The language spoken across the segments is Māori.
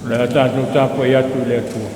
Le tātou tāpo i atu le atua.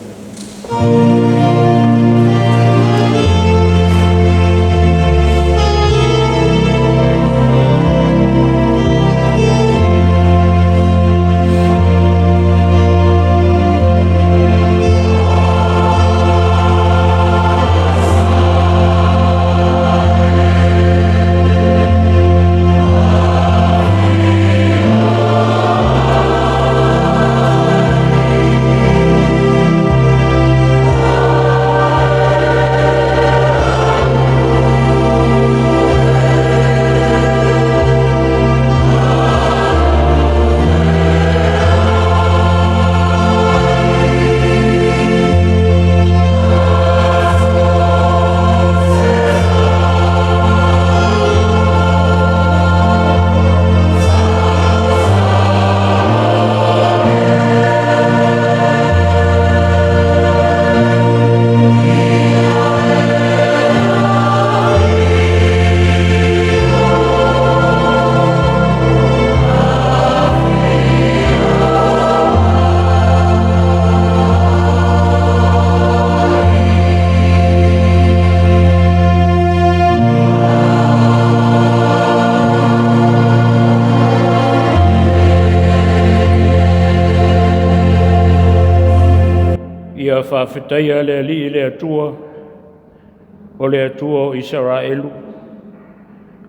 Opetaia le ali le atua o le atua o Israelu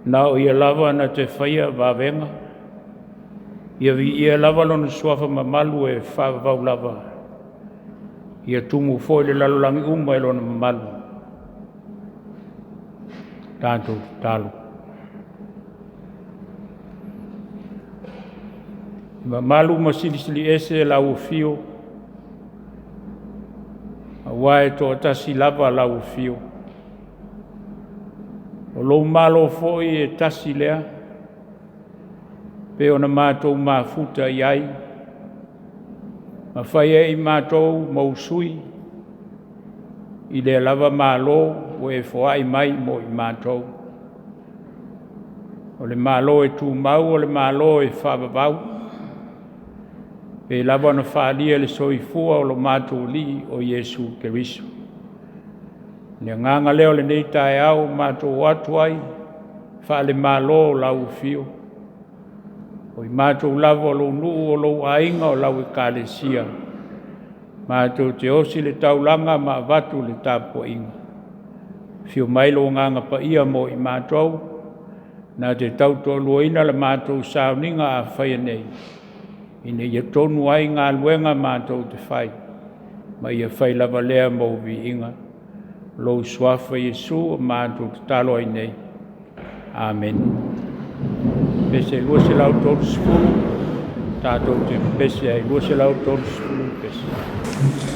na o ia lava na te whaia wawenga ia vi ia lava lona suafa mamalu e whawau lava ia tumu foi le lalolangi uma e lona mamalu tātou talo mamalu masilisili ese la ufio Wae to tasi lava la ufio. O lo malo foi e tasi lea. Pe ona mātou mafuta iai. Ma whaia i mātou mausui. I le lava malo o e foa i mai mo i mātou. O le malo e tu mau o le malo e whababau. Pe lava na whaalia le soifua o lo mātou li o Iesu Keriso. Nia nganga leo le nei tae au mātou atuai, whaale mālo o lau fio. O i mātou lava o lo nuu o lo ainga o lau e kālesia. Mātou te osi le taulanga ma vatu le tāpua inga. Fio mailo nganga pa ia mo i mātou, na te tauto luoina le mātou Sauniga a whaia nei. Ina ia tonu ai ngā luenga mātou te whai. Ma ia whai lava lea mou vi inga. Lou swafa Iesu o mātou te talo ai nei. Amen. Pese lua se lau tolu sifuru. Tātou te pese ai lua se lau tolu sifuru pese.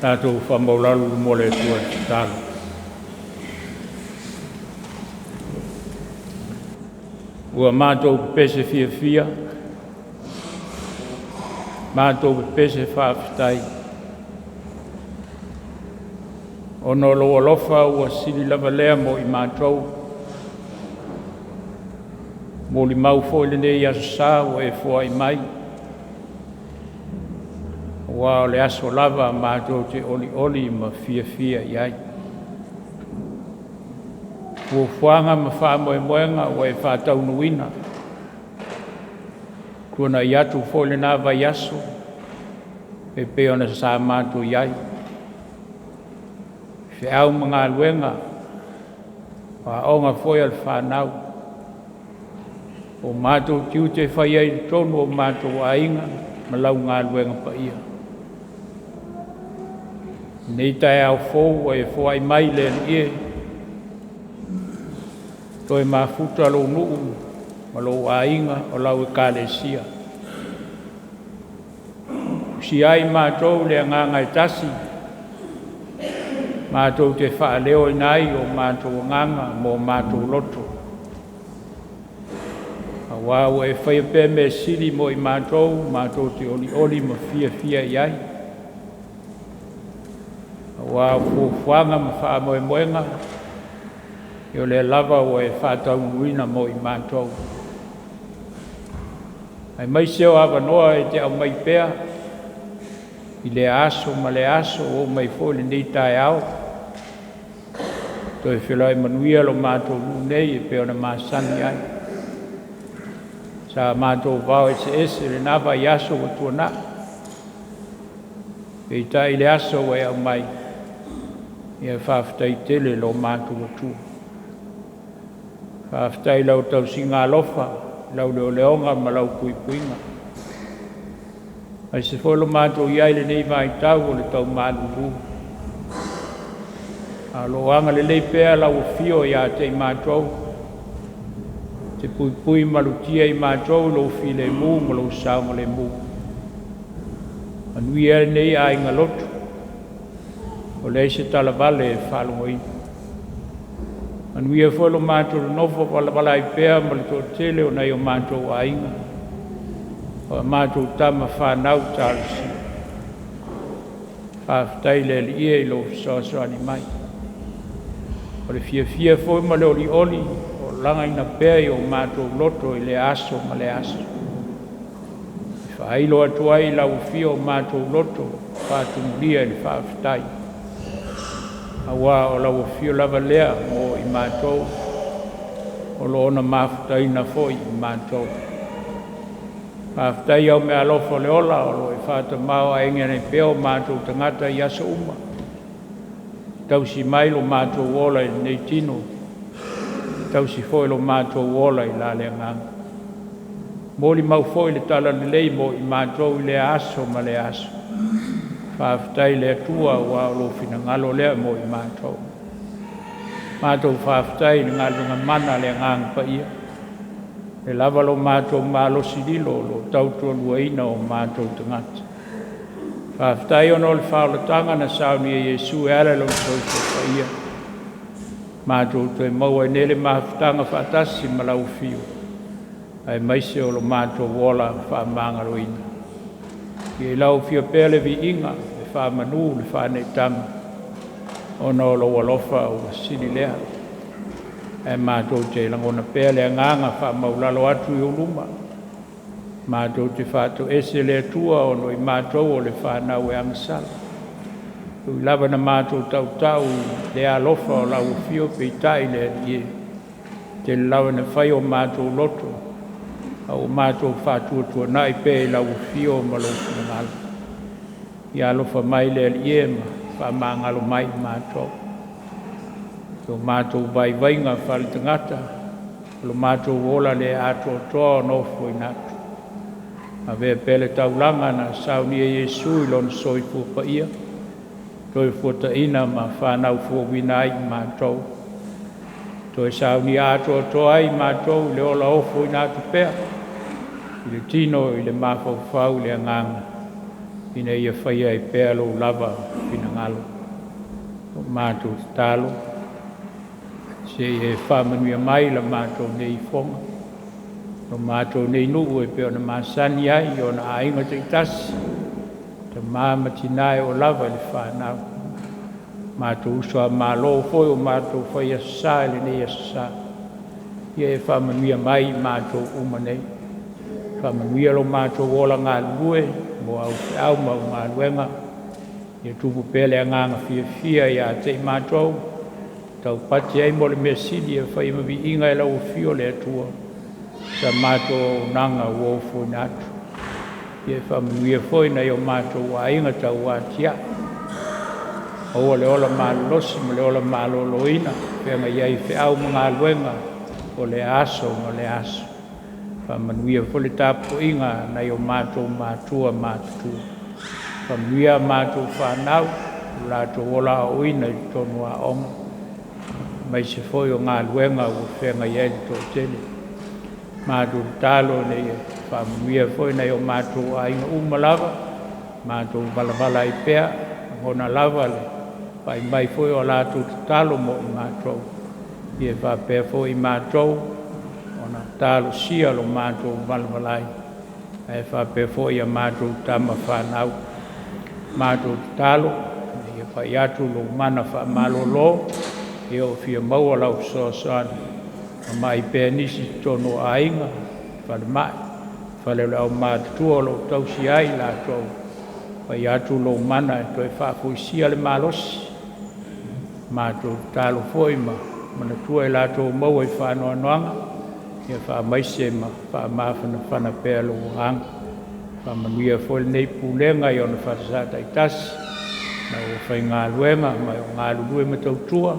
tātou whamaulalu mo le tua tālu. Ua mātou pese fia, mātou pese whaafitai. Ono loa lofa ua sili lava lea mo i mātou. Mo li mau fo le nei aso sā ua e fua i mai. Ua o le aso lava mātou te oli ma fia iai. Ua fuanga ma wha moenga ua e whātaunuina. Kua i atu fo le nā vai aso. E peona sā mātou iai. Fe au mga luenga, wa onga foi al whanau. O mātou tiu te whai ai tonu o mātou ainga, malau ngā luenga pa ia. Nei tai au fōu e fōai mai le ie. Toi mā futa lo nuu, ma lo ainga o lau e kālesia. Si ai mātou le nganga e tasi, mātou te whaaleo i nai o mātou nganga mō mātou loto. A wāu e whaiapē me siri mo i mātou te oli ma fia iai. A wāu fuanga ma wha moenga, i o le lava o e whātaunuina mo i mātou. Ai mai seo awa noa e te au mai pēa, i le aso ma le aso o mai fōle nei tai au. Toi whelai manuia lo mātou nei e peona māsani ai. Sa mātou vau ese le nawa i aso o tuana. E tai le aso e au mai. Ia whaafitai tele lo mātou o tu. Whaafitai lau tau singa lofa, lau leoleonga ma lau puipuinga. Ai se wholo mātou iai le nei vai tau o le tau māluru. A loanga le lei pēa lau fio ia te i mātou. Te pui malutia i mātou lo fi le mū ma lo saunga le mū. Anui e nei a inga lotu. O le se talavale e whalongoi. Anui e wholo mātou nofo wala i pēa ma le tō tele o nei o mātou a inga. O mātou tama whanau tālisi. Whaafitai le li e lo soani mai. O le fia foi ma le oli, o langa ina pēi o mātou loto i le aso ma le aso. Whailo atu ai lau fia o mātou loto, whātumulia i le whaafitai. Awa o lau fia lava lea o i mātou, o lo ona Tautunu foi i mātou. Whaafitai au me alofo le ola, o lo e whātamau a inga nei pēo mātou tangata i asa uma. Tausi mai lo mātou wola i nei tino. Tausi foi lo mātou wola i la le nganga. Moli mau foi le tala le lei mo i mātou i le aso ma le aso. Whaafitai le atua wa lo fina ngalo lea mo i mātou. Mātou whaafitai le ngalunga mana le nganga pa ia. Le lava lo mātou malo sidilo lo Tautunu o mātou tangata. Whaafitai ono le whaalatanga na Sauniga Iesu e ala lo soifo pa ia. Mātou toi maua nele mahafutanga whaatasi ma lau fio. Ai maise o lo mātou wola whaamangaloina. I lau fio pēle vi inga, le whaamanu, le whaanetanga. Ono lo walofa o sili lea. Ai mātou te langona pēle anganga whaamaulalo atu i uluma. Mātou te whātou ese le atua ono i mātou o le whānau e angasala. Ui lava na mātou tau le alofa o lau fio pe tai le ie. Te lava na whai o mātou loto. Au mātou whātua tua nai pe lau fio ma lo whanangala. I alofa mai le ie ma whamangalo mai mātou. Tō mātou vai vainga whalitangata. Lo mātou ola le ato toa no fwoi natu. A vea pele taulanga na Sauniga Iesu i lona soifo pa ia. Toi Tautunu ma whanau fuawina ai mātou. Toi Sauniga ato toa ai mātou le ola ofo i nātu pēa. I le tino i le mawhawhau le anganga. ina ia whaia e pēa lo lava pina ngalo. O mātou talo, se e whamanuia mai la mātou nei fonga. O mātou nei nuku e pēo na māsani ai o na ainga te tasi. Te māmatina e o lava le whanau. Mātou usua MALO foi o mātou whaia sā le nei asa. Ia e whamanuia mai mātou umanei. Whamanuia lo mātou ola ngā lue, mo au te au mau ngā luenga. Ia tupu pēle a nganga fia ia te mātou. Tau pati ai mo le mesidi e whai mawi inga e lau fio le atua. Sa mātou nanga uofu natu. Ia e whamanuia foi na o mātou a inga tau a tia. O le ola mālosi mo le ola māloloina. Pēnga iai whi au mga luenga o le aso mo le aso. Whamanuia fole tāpo inga na o mātou mātua mātua. Whamanuia mātou whanau, lātou ola oina i tonu a onga. Mai se foi o ngā luenga o whenga iai tō tele. Mātou tālo nei e whamanuia foi na o mātou a inga umalava. Mātou valavala i pēa, hona lava le. Pai mai foi o lātou tālo mo i mātou. Ie whapea foi i mātou. Ona talo sia lo mātou valvalai. E whapea foi a mātou tama whanau. Mātou talo, ia whai atu lo mana wha malolo, e o fia maua lau soasani. A mai pēa nisi tono a inga, whale mai. Whale lau mātua lo tausi ai lātou. Whai atu lo mana e toi whapui sia le malosi. Mātou talo foi ma, mana tua e lātou maua i whanoa noanga. Ia wha maise ma, wha mawhana whana pēa lo hanga. Wha manuia fole nei pūlenga i ona whatasata i tasi. Na o whai ngā luenga, mai o ngā lulue ma tautua.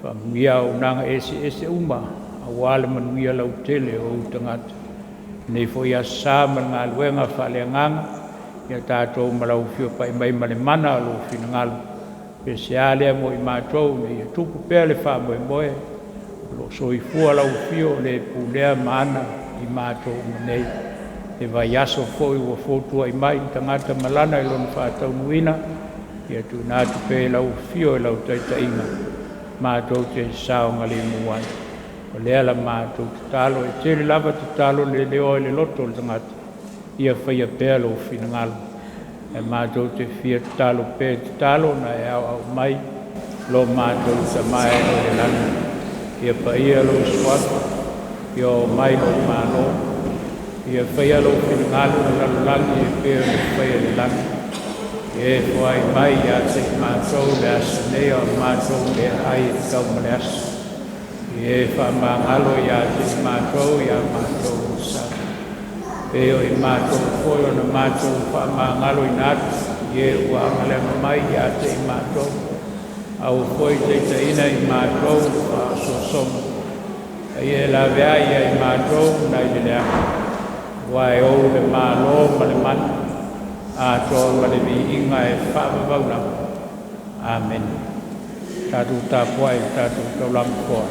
Wha manuia o nanga ese uma, a wale manuia Liuteine o utangata. Nei fo ia sā ma ngā luenga whale nganga. Ia tātou malau fio pai mai male mana lo fina ngalo. Pese alea mo i mātou, nei e tupu pēa le wha moe moe. Lo soifua lau fio le pūlea mana i mātou manei. E vai aso foi ua fotua i mai tangata malana i lona whātaunuina. Ia tu nātu pē lau fio e lau Talata'ina. Mātou te saonga le muai. O lea la mātou te talo e tele lava te talo le leo e le loto le tangata. Ia whaia pēa lo fina ngalo. E mātou te fia te talo pē te talo na e au mai. Lo mātou te mai o le lana. Ia pa ia lo swata, ia o mai lo MALO, ia whaia lo whingalo na lalangi e pēo le whaia le langi. E whai mai ia te mātou le Sauniga o mātou le ai e kau male asu. E whamangalo ia te mātou ia mātou sa. Pēo i mātou whoio na mātou whamangalo i nātu, e ua angalenga mai ia te mātou. Au foi Tautunu i mātou a sosomo. Ai e la vea ia i mātou na i lea. Wai o le MALO ma le mana. A toa ma le vi inga e whaavauna. Amen. Tātou tāpua e tātou taulang koa.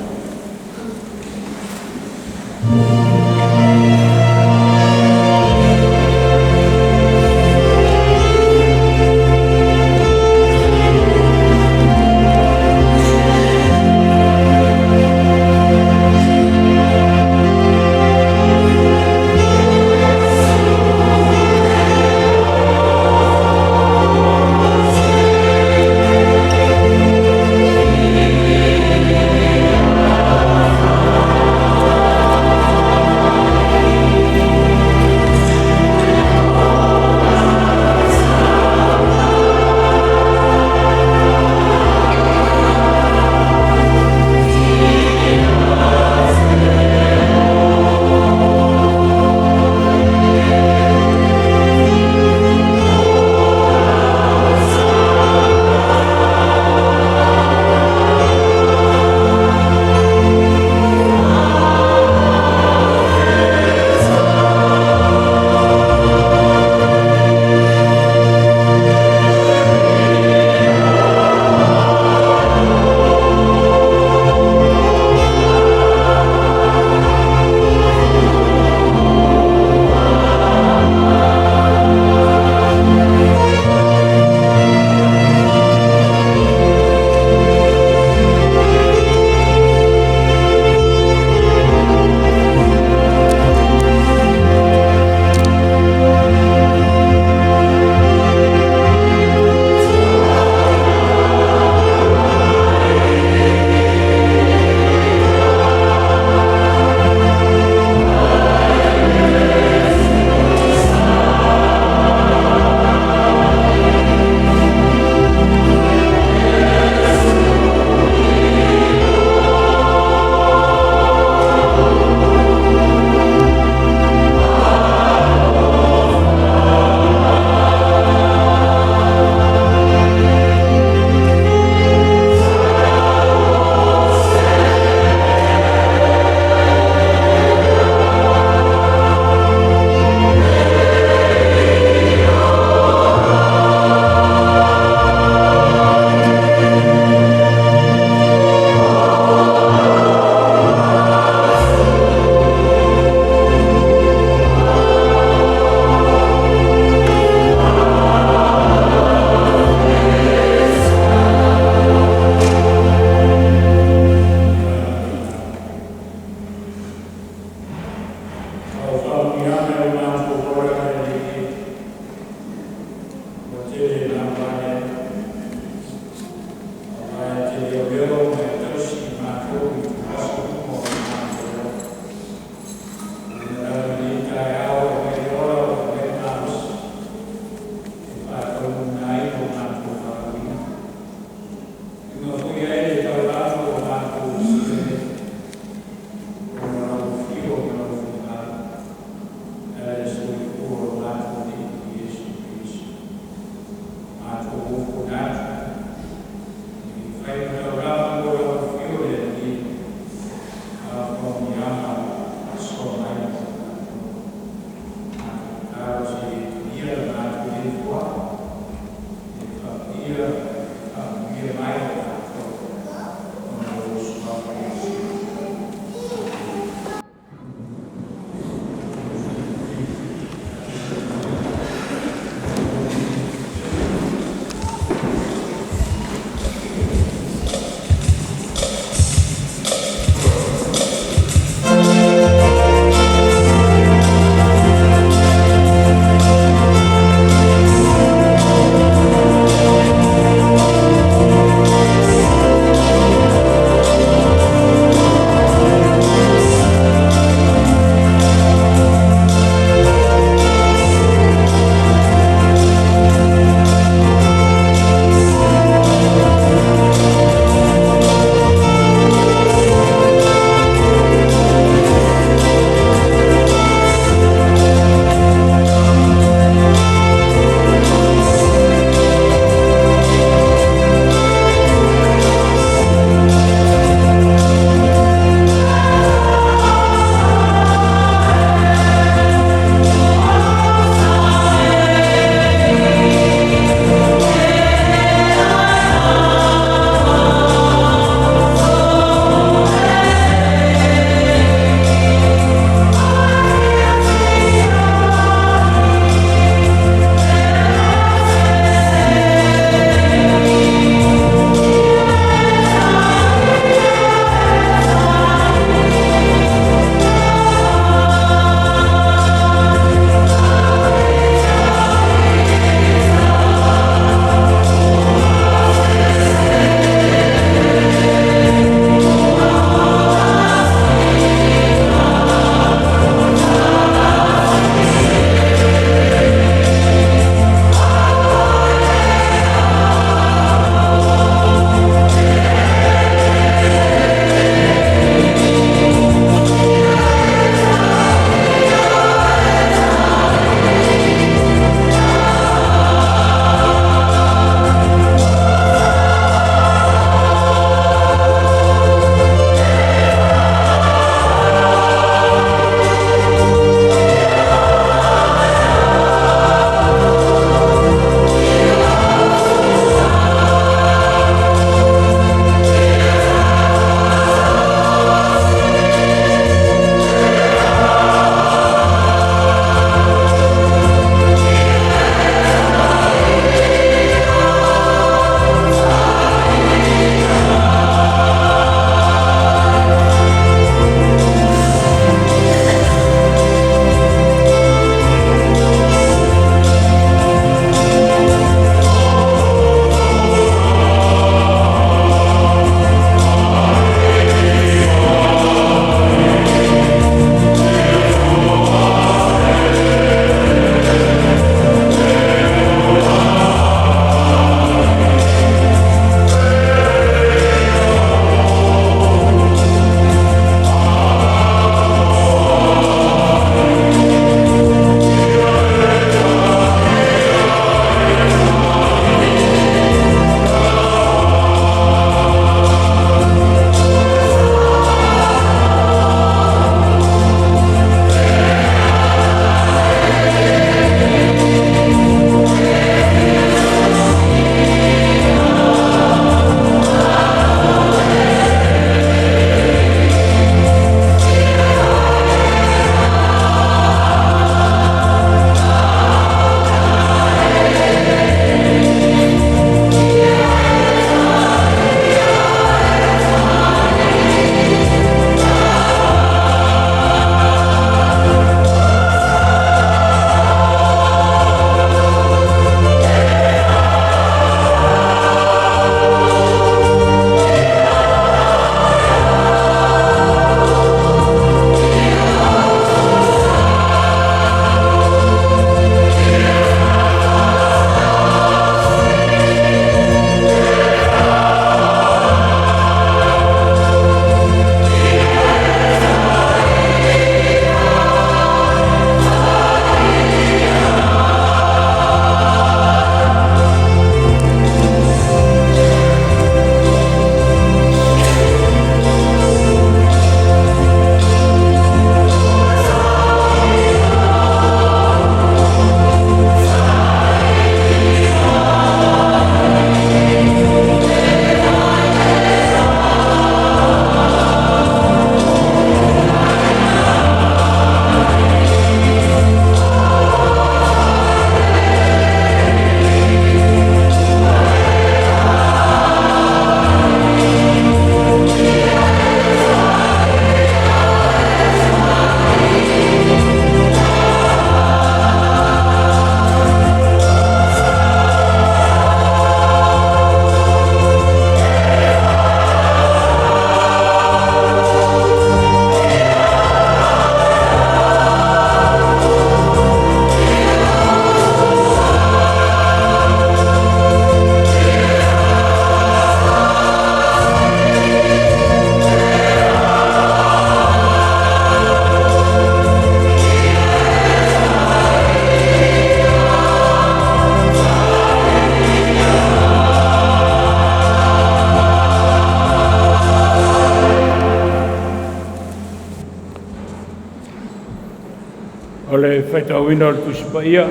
faitauina o le tusipaia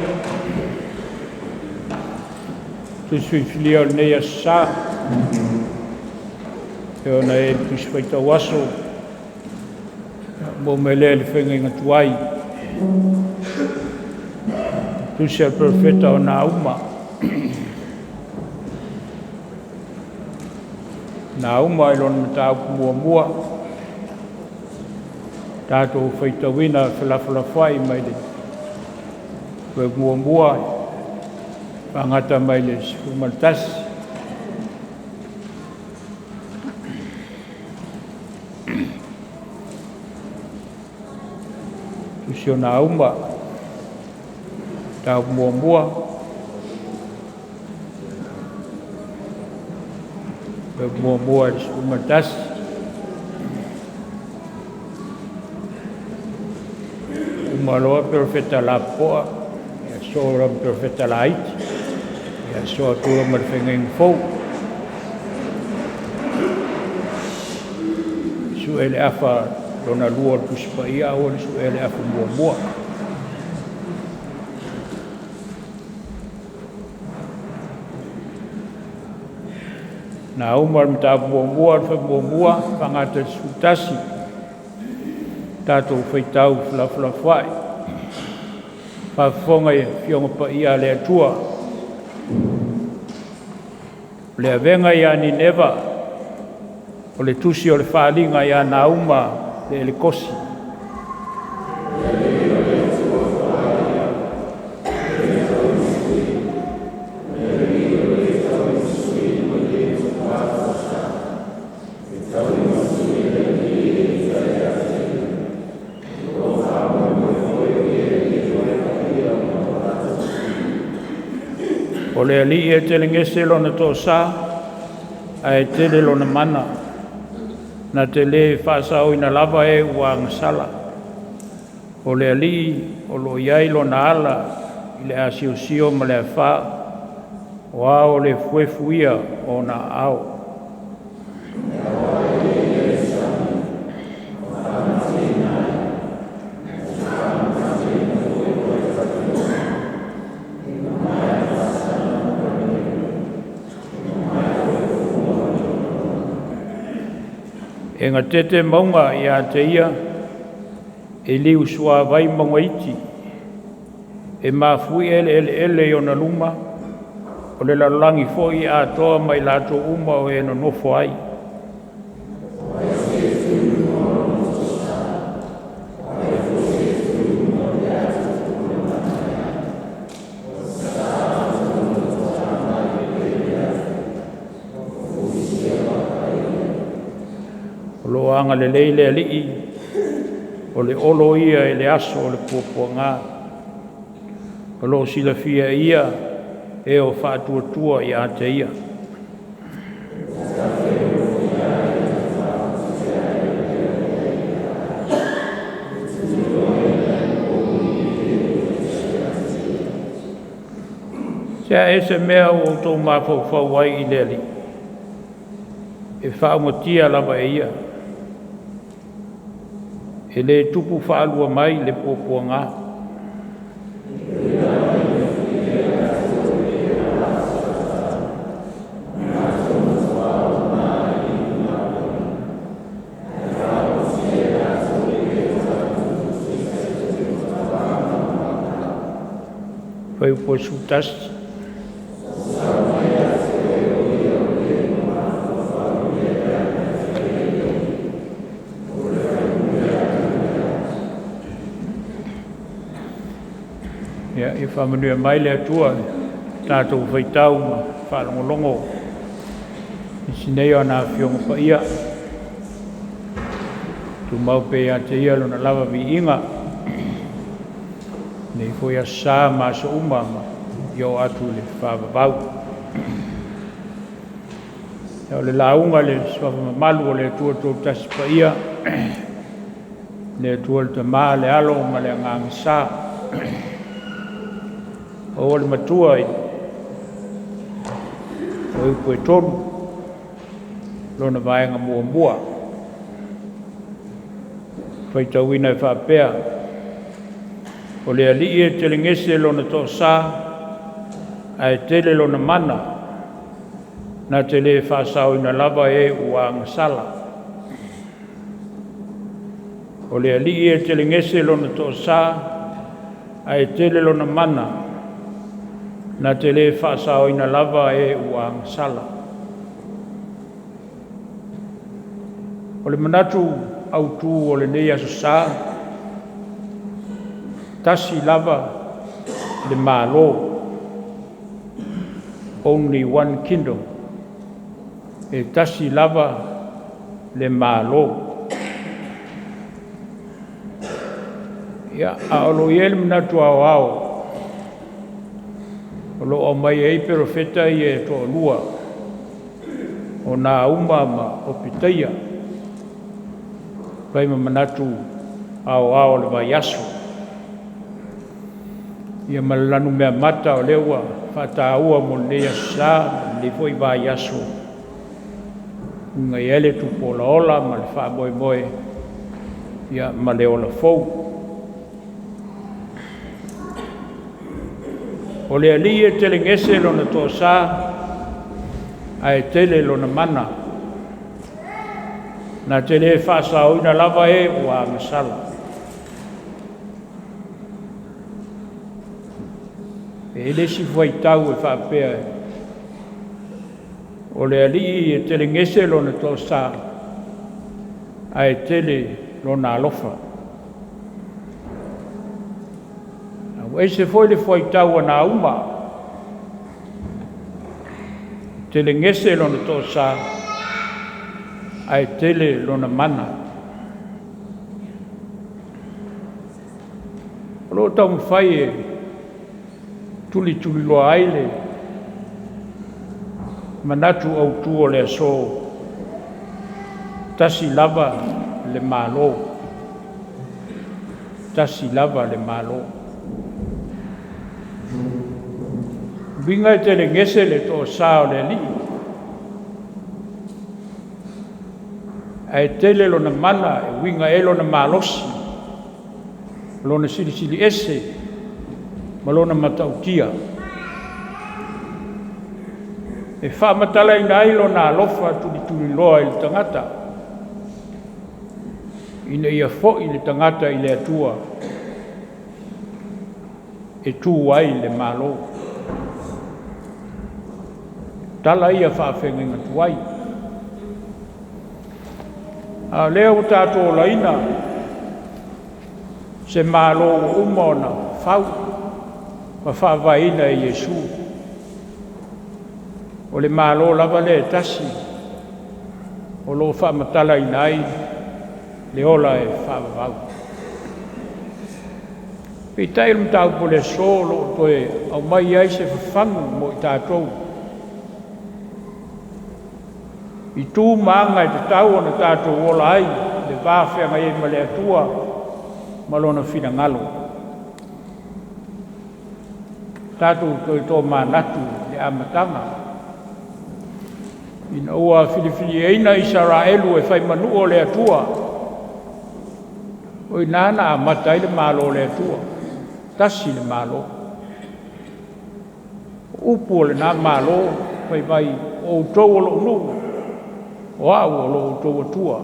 tusifilia o lenei asasā e ona e le tusi faitau aso mo me lea le fegaiga tuai tusi al profeta o nauma nauma i lona mataupu muamua tatou faitauina falafalafai mai le koe muamua fagata mai le sifuma le tasi tusi o nauma tau muamua koe muamua le sifuma le tasi umaloa profeta lapoa ia soa profeta laiti ia soa tua ma le fegaiga fou su e le afa lona lua o le tusipaia ua le su e le afa muamua na uma le matapu muamua le famuamua fagata le sutasi tatou faitau falafalafai faafofoga e fioga paia le atua le avega iā Nineva o le tusi o le fāliga iā nauma le elekosi o le alii e telegese lona to'asā ae tele lona mana na te lē fa'asaoina lava e ua agasala o le alii o lo'o iai lona ala i le a siosio ma le afā o a o le fuefu ia ona ao e ngā tete maunga i a te ia, e liu sua vai maunga iti, e mafui ele o na luma, o le lalangi fo i a toa mai lato uma o e no nofo ai. Anga le leile alii, o le olo ia e le aso o le puapuanga, o lo silafia ia e o whaatuatua i a te ia. Sia e se mea o tō mafau ai i le ali, e whaamotia lava e ia, e le tupu whaalua mai le puapuanga. Foi o posutaste. I whamanua mai le atua, tātou whaitau ma whalongolongo. I sinei o nā whionga pa ia. Tu mau pe a te ia lona lava vi inga. Nei foi a sā ma sa umama, i o atu le whāwawau. Eo le launga le swafa malu o le atua tō tasi pa ia. Le atua le tamā le alo ma le ngāngi sā. O le matua i o upo e tonu lona vaenga mua faitauina e whapea O le ali'i e tele ngese lona to'asā ae tele lona mana na te lē fa'asāoina lava e ua agasala. O le ali'i e tele ngese lona to'asā ae tele lona mana na te lē fa'asāoina lava e ua agasala. O le manatu autū o lenei asosā tasi lava le MALO, only one kingdom, e tasi lava le MALO. Ia a'olo ia le manatu ao o lo'o mai ai perofeta i e to'alua o nā uma ma Opetaia pai ma manatu ao le vai aso. Ia malalanu mea mata o leua whātāua mo le asā le foi vai aso. Unga i ele tupo la ola ma le wha moe moe ia ma le ola fou. O le ali e tele ngese lona to'asā ae tele lona mana na tele fa'asāoina lava e ua agasala. E lesi fuaitau e whaapea e. O le ali'i e tele ngese lona to'asā ae tele lona alofa. Au se foi le fuaitau ana uma tele ngese lona to'asā ae tele lona mana. O lo tau mawhai e tuli loa ai le manatu autū o le aso tasi lava le MALO, tasi lava le MALO. Winga e tele ngese le to'asā o le ali'i ae tele lona mana e winga e lona malosi lona silisili ese ma lona matautia e whaamatalaina ai lona alofa tuli loa i le tangata ina ia fo'i le tangata i le atua e tū ai le MALO tala ia whaafengenga tuai. A leo tātou laina se MALO umona whau ma whaavaina i Iesu. O le MALO lava le tasi o lo whaamatala inai le ola e whaavavau. Pei tai le mtau po le solo toe au mai ai se whawhangu mo i tātou. I tū maanga i te tau ana tātou ola ai, le wāwhenga e ma le atua, ma lona whina ngalo. Tātou toi tō mānatu le amatanga. Ina ua whiliwhili eina Israelu e whai manu o le atua. O i nāna a matai le MALO le atua. Tasi le MALO. Upu o le nā MALO, whai vai o tau o lo nunga. O au o lo tau atua.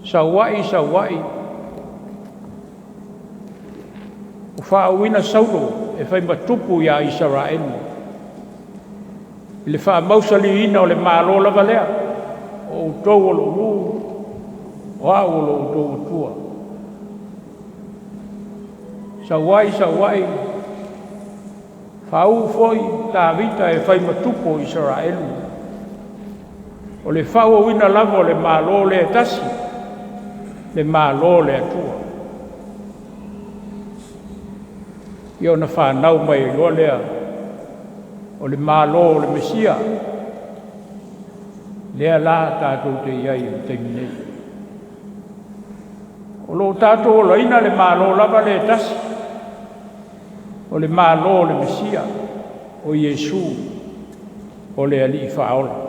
Sawai. O whaawina Sālū e whai matupu ia Israelu. I le wha mausali ina o le MALO lava lea. O tau o lo nunga. O au o lo tau atua. Sawai. Whau foi tā vita e whai matupu Israelu. O le whau wina lava o le MALO le tasi, le MALO le atua. Ia ona whanau mai loa lea, o le MALO le Mesia, lea la tātou te iai o Taimi nei. O lo tātou o laina le MALO lava le tasi, o le MALO le Mesia, o Iesu, o le ali'i whaola.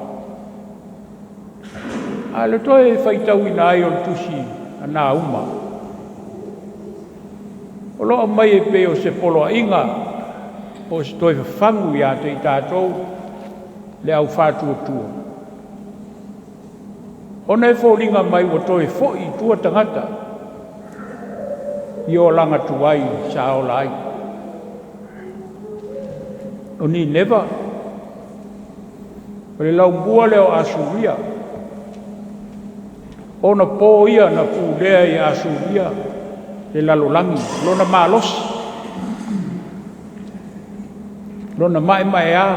A le toe whaitau ina ai o tusi ana uma. O loa mai e pe o se polo inga o se toi whangu ia te i tātou le au whātua tua. O nei fōringa mai o toi fo i tua tangata i o langa tuai sa o lai. O ni never. O le lau bua leo asuria. O na pō ia na pūlea i asuria le lalolangi. Lona mālosi. Lona mai a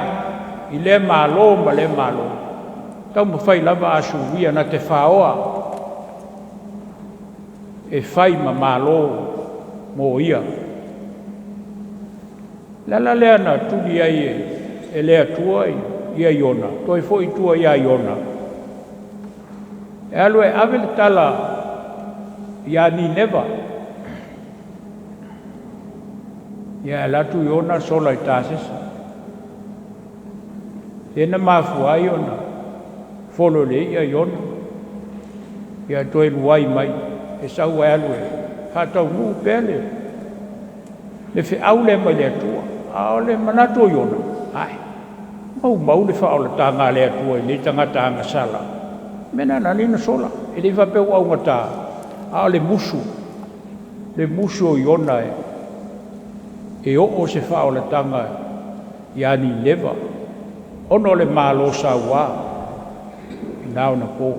i le MALO ma le MALO. Tau mawhai lava asuria na te whaoa. E whai ma MALO mō ia. Lala lea na tuli ai e lea tua ia iona. Toi fo i tua ia iona. E alu e ave le tala ia ni neva. Ia e latu iona sola i tāsesa. Tēnā māfu ai iona. Folo le ia iona. Ia toi luai mai. E sau e alu e. Whātau nuu pēle. Le fe au le mai le tua. Ao le manato iona. Ai. Mau le whao le tanga le tua. Le tangata anga sala. Mena na nina sola. E le whapeu au ngata. Ao le musu. Le musu o iona e. E o se whao le tanga. Ia ni leva. Ono le MALO sa wā. Nao na pō.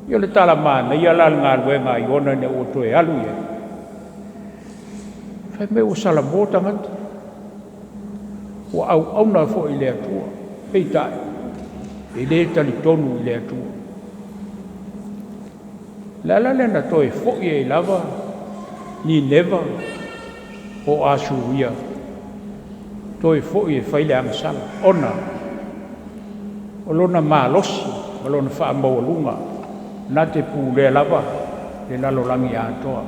Io le tala mana. Ia lal ngā luenga iona ne o toe alu ye. Fai me o sala mōta ngata. O au na fo i lea tua. Pei tae. E le tali tonu i lea tua. Lala le na toi fo i e lava. Ni neva. O asuria. Toi fo i e whaile angasala. Ona. O lona mālosi. O lona wha maulunga. Na te pū lea lava. Le lalolangi atoa.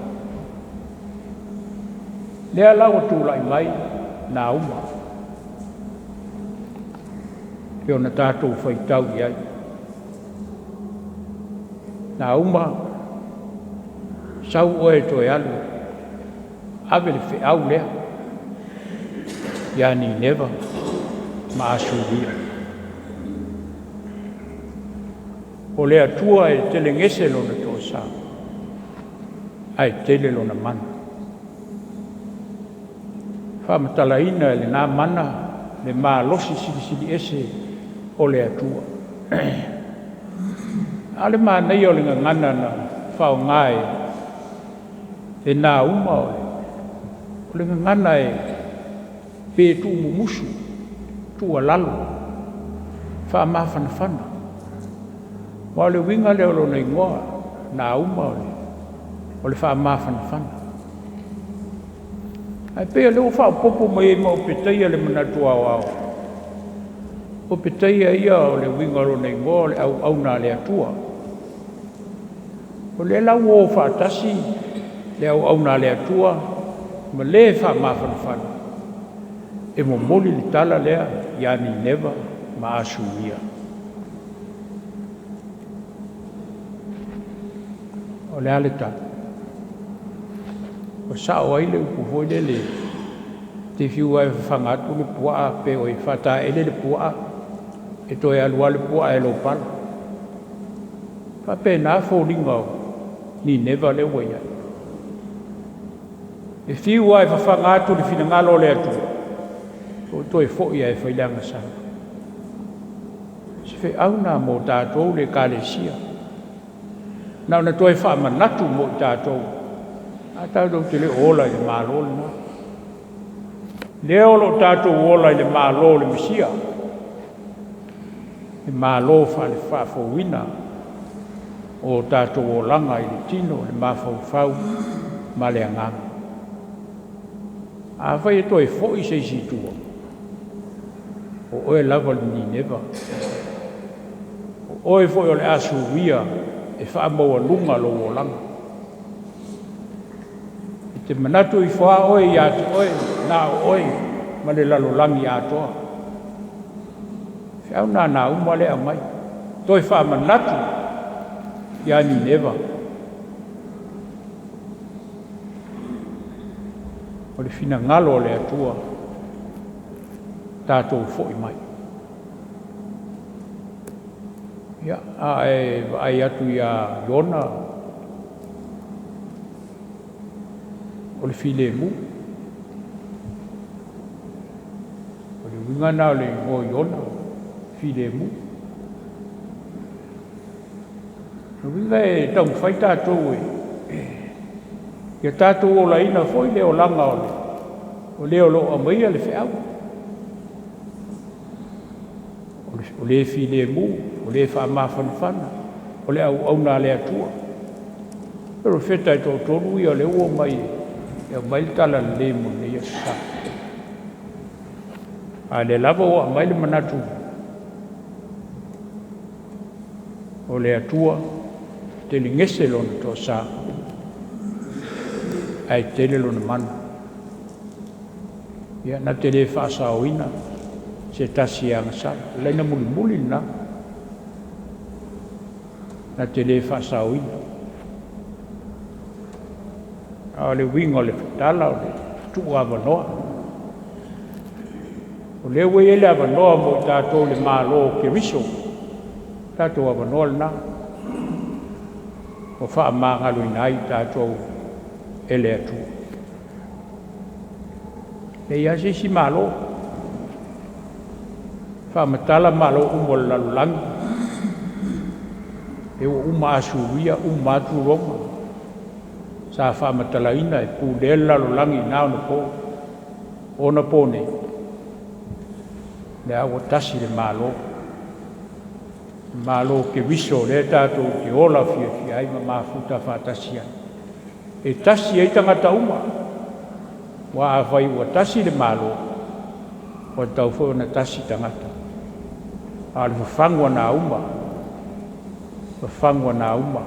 Lea lau tūlai mai, nā uma. Peo na tātou whaitau i ai. Nā uma, sau oe toi alu. Ave le whiau lea. Ia ni neva, ma asuria. O lea tua e tele ngese lona tō sā. Ai tele lona mana. Whamatalaina le nā mana le mālosi sili ese o le atua. Ale mā nei o le ngana na whao ngai e nā uma oe. O le ngana e pē tū mumusu, tū alalo, wha mawhanawhana. Wa le winga leo lo nei ngoa, nā uma oe. O le wha mawhanawhana. Ai pea leo wha popo mai e ma Opetaia le manatua au. Opetaia ia o le wingaro nei ngoa le au nā le atua. O le lau o wha tasi le au nā le atua, ma le wha mawhanawhana. E mo moli le tala lea, ia ni neva ma asuia. O le ale tala. O sao ai le upufoi le te fiu ai whangatu le pua pe o i whata ele le pua e toi alua le pua e lo pala. Whape nā fōringa ni neva le waia. E fiu ai whangatu le whinangalo le atu. O toi fōi ai whailanga sana. Se whi au nā mō tātou le kālesia. Nau na toi whamanatu mō tātou. Atau do te le ola i le MALO le nā. Leo lo tātou ola i le MALO le misia. Le MALO wha le whawhawina. O tātou olanga i le tino le mawhawhau ma le anganga. A whai e toi fo i se situa. O oe lava le ni neva. O oe fo i o le asu wia e wha maua lunga lo olanga. Te manatu i wha oe i atu oe, nā oe, ma le lalolangi atoa. Whiau nā umale a mai. Toi wha manatu, i ani neva. o le fina ngalo le atua tātou fo'i mai. Ia, ai atu ia Iona o le file mu. O le wingana o le ngō Iona, file mu. O winga e tau whai tātou ia tātou o laina foi leo langa o leo lo a maia le whiau. O le file mu, o le wha mawhanwhana, o le au na le atua. Pero wheta e tō tonu ia le ua mai, ia mai tala le mo le ia sa. A le lava o a mai le manatu. O le atua, te li ngese lona tō sa. Ai tele lona mana. Ia na te le wha Sauniga, se tasi anga sa. Leina muli na. Na te le wha Sauniga. A le winga o le whetala o le tuu avanoa. O le ue ele avanoa mo tātou le MALO ke riso. Tātou avanoa le na. O wha māngalu inai tātou ele atu. E ia si MALO. Wha matala MALO umo lalulangi. E o uma asuria, uma atu ronga. Sa wha Talata'ina e pu le lalulangi nao na po. O na po ne. Le awa tasi le MALO. MALO ke viso le tātou te ola fia ai ma mafuta whātasi ai. E tasi ei tangata uma. Wa awhai ua tasi le MALO. Wa tau fo na tasi tangata. A le whangwa na uma. Whangwa na uma.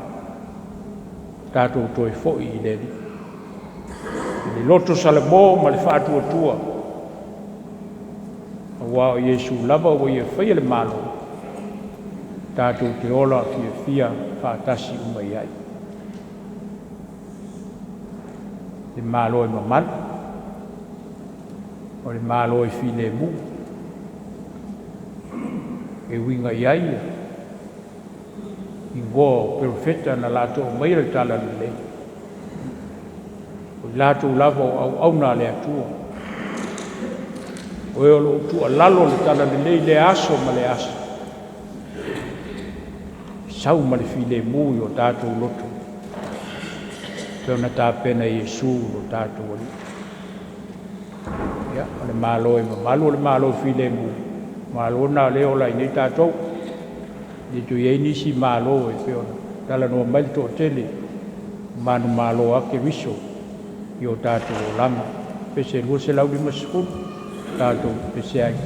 Tātou toi fo'i i leli. Le loto salamo ma le whātua tua. Wa o Yesu lava o ia whai le MALO. Tātou te ola fia whātasi uma i ai. Le MALO e mamana. O le MALO e file mu. E winga i ai. I ngō perfeta na lato o mai le tala le. O lato lava o au na le atua. O e o lo tua lalo le tala le aso ma le aso. Sau ma le file mu i o tātou lotu. Peona tā pena Yesu o tātou ali. Ia, o le MALO e mamalu o le MALO file mu. MALO na leo lai nei tātou. Ni tu iei nisi MALO e peona. Tala noa mai tō tele. Manu MALO ake riso. I o tātou o langa. Pese lua se lau lima sekulu. Tātou pese ai.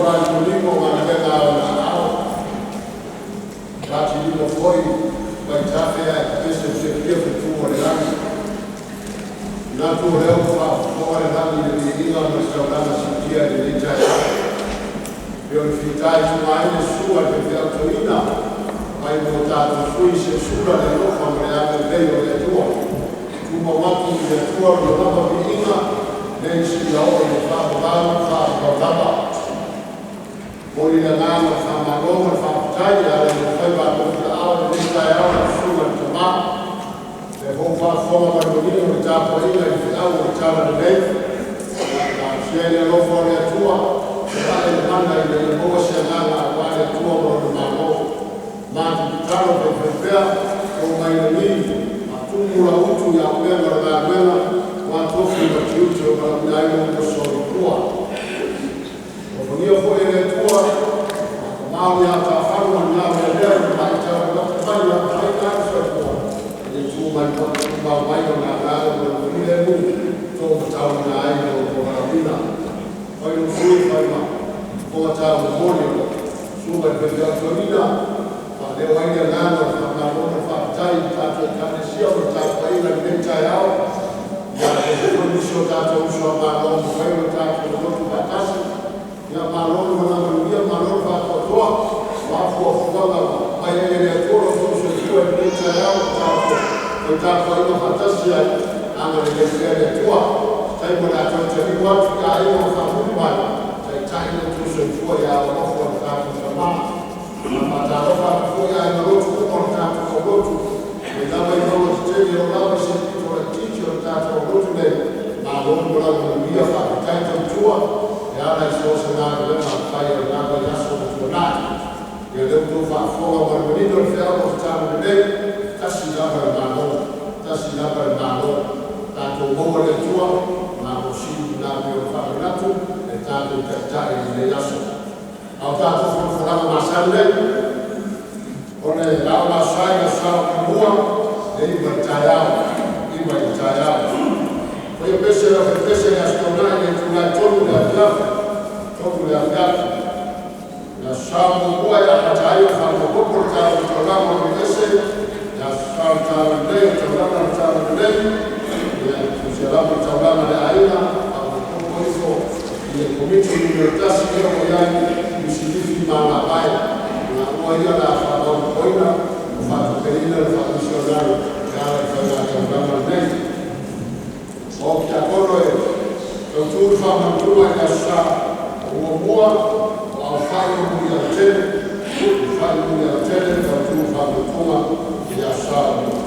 vai tulipo wanapenda au kati lipo foi vai tafea pesa kufikia vituo ndani na tu leo kwa ndani ni mashindano sikia ni tayari ndio fitai tumaini sura ya Tautunu vai mtatu fuishe sura leo kwa mreaga leo ya tua tumo watu ya tua ndio baba biinga naishi yao ni baba Muli'agatele sama Roma Faitoto'a ale mfaiba kwa au lista yao na sura jamaa Yehova forma barabara Talata'ina au Talata'ina na shele lofa ya tua wale hana ile mosha ngala wale tua wa mambo maji kitano vipepea kwa maili atumula utu ya kwenda na kwenda watu wa kiuto kwa mdai wa sokoa kwa ile tua mau ya tafaru na leo maisha kwa kufanya haitaki kwa ni chuma kwa maisha na leo ile to mtao na ayo kwa bila kwa hiyo sio kama kwa tao mmoja sura ya Tautunu kwa leo ile nalo kama roho fatai tatu kanisia Talata'ina ndio yao ya kufundisha tatu ushwa MALO kwa hiyo tatu Lotu TASI ya MALO na MALO Faitoto'a wafu wafuanga mayele ya toro kwa ndio yao tatu kwa TASI anga ile tua Taimi na Teoteo watu ya aina fahamu bali Taimi tusho ya wafu wa tatu jamaa na matarofa kwa ya Nimarota kwa tatu kwa Lotu ndio ndio tena ndio Setu kwa ticho tatu kwa Lotu MALO kwa kumbia Faitoto'a tua ya sasa na ndio fanya ndio yaso kwa ya leo kwa kwa barabara ndio kwa tatu ndio TASI hapa MALO TASI hapa MALO tatu bora tua na ushindi na kwa tatu tatu tayari ndio yaso au tatu kwa masande ona lao masaya sawa kwa ndio tayari kwa hiyo pesa ya stonani tunatoa ya gafu na sababu kwa ya mataifa kwa kupata programu ya pesa ya Sālū leo ya usalama tawala ya aina au kwa hivyo ile komiti Nimarota leo yani mshiriki mama baya na kwa hiyo na sababu koina kufuatilia na kushindana ya programu mengi au Tiakono Lotu kama mtu ya uomoa au Muli'agatele Lotu kama mtu ya Sālū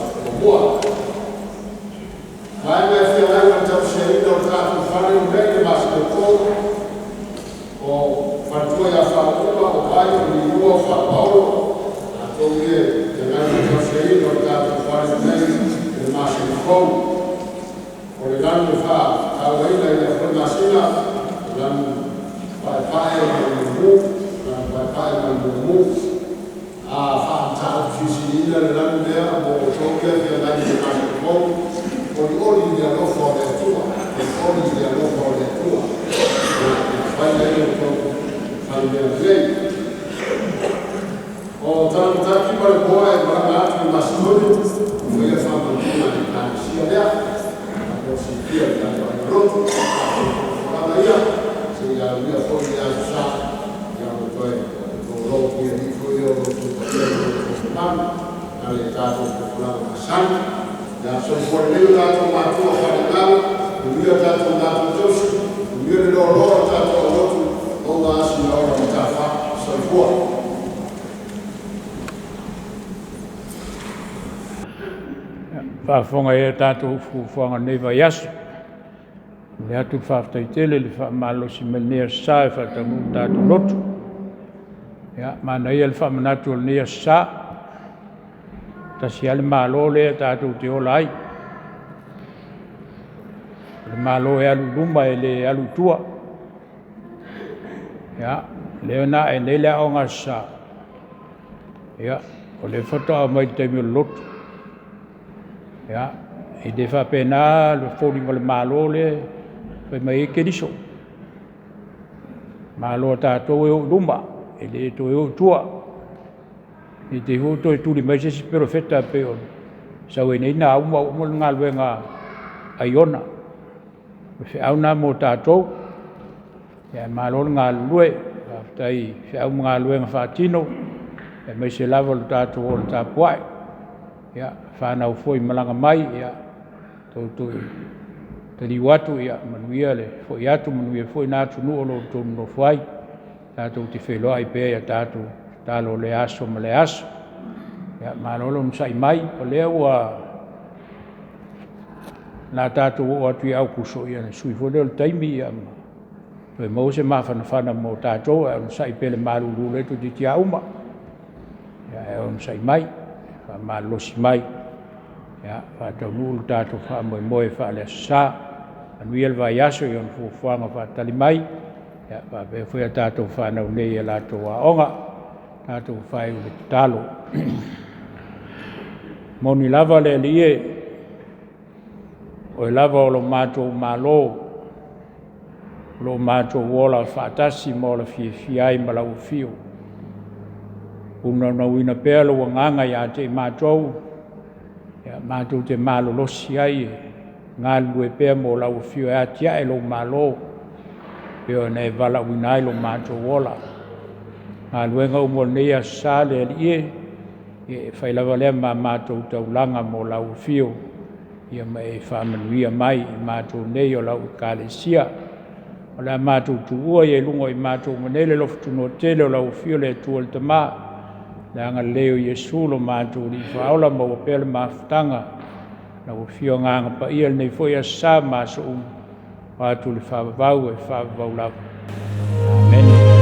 baada ya filamu tafsiri tatu fanya mbele basi kwa fatua ya Faitoto'a ambayo ni kwa Paulo atomie jamani tafsiri tatu fanya mbele basi kwa ndio fa kawaida ya kwa sina na Papai na Mungu fa sisi ile ndio ambapo toke ya ndani ya Mungu for the only they are not for their tour, only they are not for their tour. Finally, find their way. Or Taki Balboa and Manase must know it, we have found and see there. I was here at the road, so we are 40 years sharp. We are going to go here before you go to the man, and the title of the Sun. Ya sokoni leo tatu watu wafanyao ndio tatu watu tosha ndio Leoleo tatu watu au asi na wao mtafa sokwa fa fonga ya tatu fonga neva yas ya tu Faitoto'a le fa MALO simenia sa fa tamu tatu Lotu ya mana ya fa manatu ne sa TASI MALO le tatu EULAI MALO ya luma ele alu tua ya leona ele onga sa ya ole foto mai Taimi Lotu ya ide fa pena le foli ngol MALO le pe mai kediso Malo tātou e o luma, e le to e o tua. I te hoto e tuli mai se si profeta pe o Sauniga au mo ngā luenga aiona. Fe au nā mo tātou, e malo ngā lue, tai fe au ngā luenga whātino, e mai se lava lo tātou o le tāpuai. Ia, whānau foi malanga mai, ia, tautu te liwatu, ia, manuia le, foi atu, manuia foi nātu nuo lo tonu no fuai, tātou te wheloa i pēia tātou, tālo le aso ma le aso. Ia, malolo msai mai, o lea ua, nā tātou o atu i au kuso, ia, sui fo leo le taimi, ia, Poi mo se mawhanawhana mo tātou, e on sai pele maruru le tu titi auma. E on sai mai, wha malosi mai. Wha tau nulu tātou wha moe moe wha le sā. Anuia le vai aso i on fuanga wha tali mai. Wha pe whea tātou whanau nei e lātou a onga. Tātou whai ule talo. Moni lava le lie. O lava o lo mātou MALO. Lo mātou wola whaatasi mo la fiai ma lau fio. Una na wina pēla wa nganga ia te mātou. Ia mātou te malo losi ai. Ngā lue pēa mo lau fio ea tia e lo MALO. Pēo nei vala wina ai lo mātou wola. Ngā lue ngau mo nea sāle e. E whailawa lea ma mātou taulanga mo lau fio. Ia mai whamanuia mai i mātou nei o lau kālesia. O la mātou tuua i lungo i mātou manele loftu no tele o lau fio le tua le tamā. Le anga leo Yesu lo mātou li whaola ma o pele mawhtanga. Na o fio nganga pa ia nei foi a sā māso Wātou le whawavau e whawavau lau. Amen.